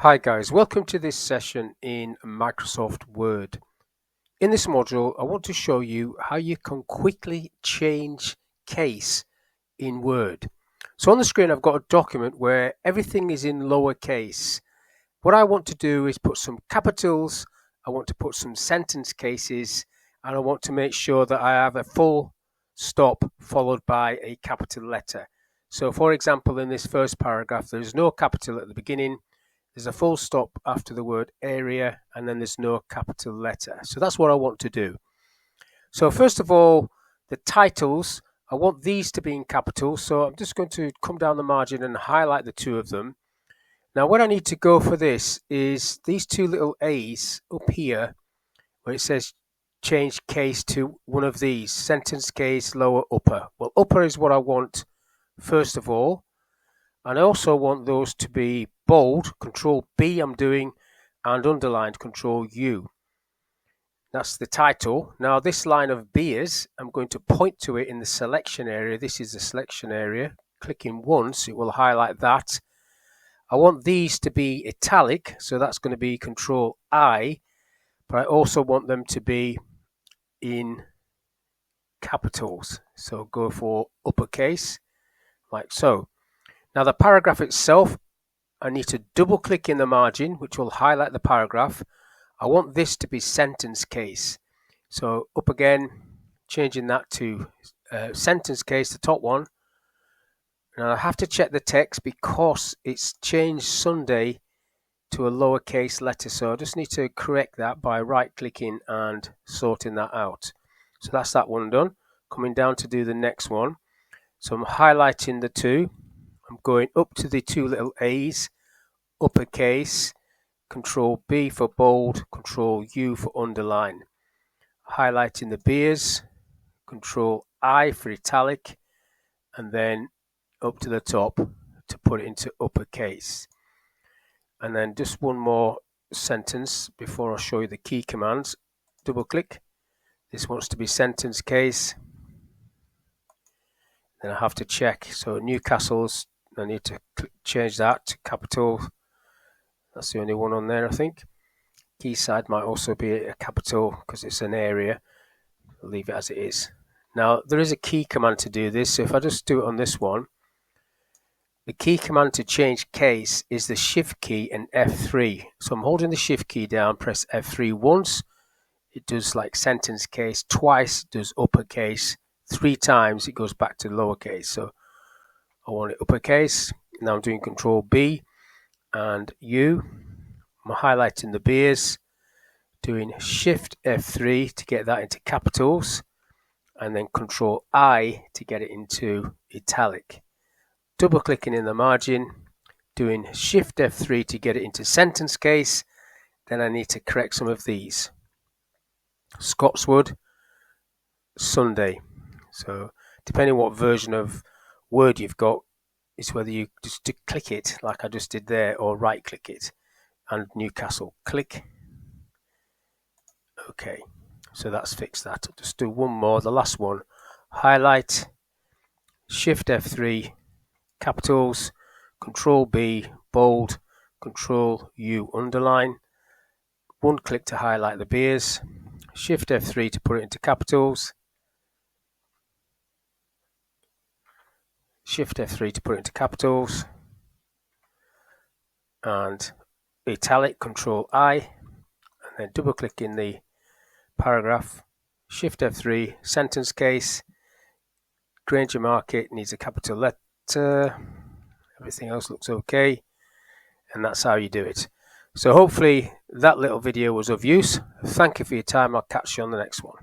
Hi guys, welcome to this session in Microsoft Word. In this module, I want to show you how you can quickly change case in Word. So on the screen, I've got a document where everything is in lowercase. What I want to do is put some capitals, I want to put some sentence cases, and I want to make sure that I have a full stop followed by a capital letter. So for example, in this first paragraph, there is no capital at the beginning. There's a full stop after the word area, and then there's no capital letter. So that's what I want to do. So first of all, the titles, I want these to be in capitals. So I'm just going to come down the margin and highlight the two of them. Now what I need to go for this is these two little A's up here, where it says change case to one of these, sentence case, lower, upper. Well, upper is what I want first of all. And I also want those to be bold, Ctrl B I'm doing, and underlined, Ctrl U. That's the title. Now this line of beers, I'm going to point to it in the selection area. This is the selection area. Clicking once, it will highlight that. I want these to be italic, so that's going to be Ctrl I, but I also want them to be in capitals. So go for uppercase, like so. Now the paragraph itself, I need to double click in the margin, which will highlight the paragraph. I want this to be sentence case. So up again, changing that to sentence case, the top one. Now I have to check the text because it's changed Sunday to a lowercase letter. So I just need to correct that by right clicking and sorting that out. So that's that one done. Coming down to do the next one. So I'm highlighting the two. I'm going up to the two little A's, uppercase, Ctrl B for bold, Ctrl U for underline. Highlighting the beers, Ctrl I for italic, and then up to the top to put it into uppercase. And then just one more sentence before I show you the key commands. Double click. This wants to be sentence case. Then I have to check. So Newcastle's, I need to change that to capital. That's the only one on there, I think. Quayside might also be a capital because it's an area. I'll leave it as it is. Now, there is a key command to do this. So if I just do it on this one, the key command to change case is the Shift key and F3. So I'm holding the Shift key down, press F3 once. It does like sentence case. Twice it does uppercase. 3 times it goes back to lowercase. So I want it uppercase. Now I'm doing Ctrl B and U. I'm highlighting the beers, doing Shift F3 to get that into capitals, and then Ctrl I to get it into italic. Double clicking in the margin, doing Shift F3 to get it into sentence case. Then I need to correct some of these. Scotswood, Sunday. So depending on what version of Word you've got, is whether you just click it like I just did there or right click it. And Newcastle, click. Okay, so that's fixed that. I'll just do one more, the last one. Highlight, Shift F3, capitals, Ctrl B, bold, Ctrl U, underline. One click to highlight the beers. Shift F3 to put it into capitals. Shift F3 to put it into capitals. And italic, Ctrl I. And then double click in the paragraph. Shift F3, sentence case. Granger Market needs a capital letter. Everything else looks okay. And that's how you do it. So hopefully that little video was of use. Thank you for your time. I'll catch you on the next one.